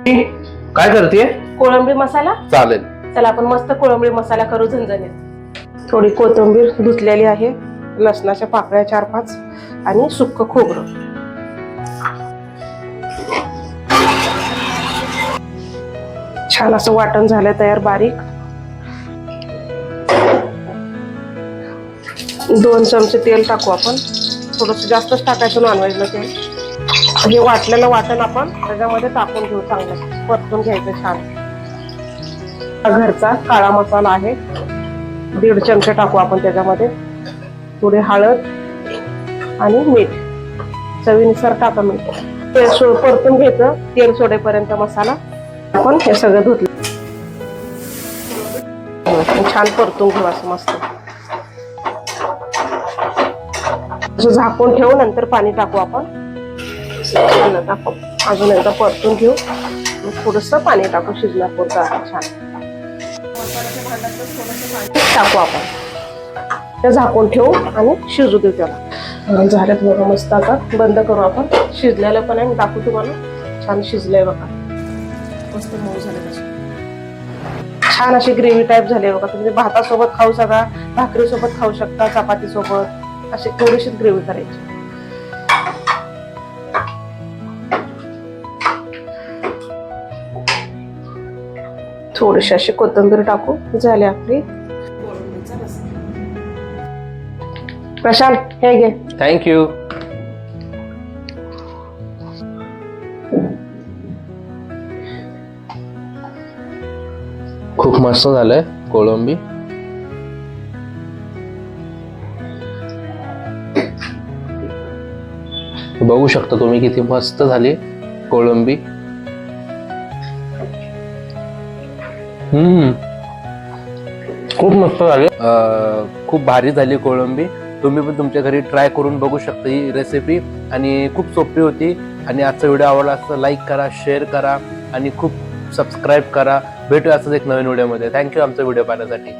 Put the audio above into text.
काय करते? कोळंबी मसाला. चालेल. चला आपण मस्त कोळंबी मसाला करू झणझणीत. थोडी कोथिंबीर धुतलेली आहे, लसणाच्या पाकळ्या 4-5 आणि सुक्क खोबरं. छान असं वाटण झालं तयार बारीक. 2 चमचे तेल टाकू आपण. थोडंसं जास्तच टाकायचं नॉनव्हेजला तेल. हे वाटलेलं वाटण आपण त्याच्यामध्ये टाकून घेऊ, चांगलं परतून घ्यायचं छान. घरचा काळा मसाला आहे, 1.5 चमचे टाकू आपण त्याच्यामध्ये. थोडी हळद आणि मीठ, चवीनुसार टाका मीठ. तेल परतून घ्यायचं, तेल सोडेपर्यंत मसाला. आपण हे सगळं धुतलं छान परतून घेऊ असं मस्त. असं झाकून ठेवू, नंतर पाणी टाकू आपण. टाकू अजून एकदा परतून घेऊ, थोडस पाणी टाकू शिजण्यापुरतं छान. टाकू आपण, ते झाकून ठेवू आणि शिजू देऊ त्याला. झाल्यात बघा मस्त. आता बंद करू आपण. शिजलेलं पण आहे, मी दाखवू तुम्हाला. छान शिजलंय बघा, मस्त मऊ झालं. छान अशी ग्रेव्ही टाईप झाली बघा. तुम्ही भातासोबत खाऊ शकता, भाकरीसोबत खाऊ शकता, चपाती सोबत. अशी थोडीशी ग्रेव्ही करायची. थोडीशी अशी कोथिंबीर टाकू, झाली आपली. प्रशांत हे घे. थँक्यू. खूप मस्त झालंय कोळंबी. बघू शकता तुम्ही किती मस्त झाली कोळंबी. खूप मस्त झाली. खूप भारी झाली कोळंबी. तुम्ही पण तुमच्या घरी ट्राय करून बघू शकता ही रेसिपी, आणि खूप सोपी होती. आणि आजचा व्हिडिओ आवडला असता लाईक करा, शेअर करा आणि खूप सबस्क्राईब करा. भेटूया असंच एक नवीन व्हिडिओमध्ये. थँक्यू आमचा व्हिडिओ पाहण्यासाठी.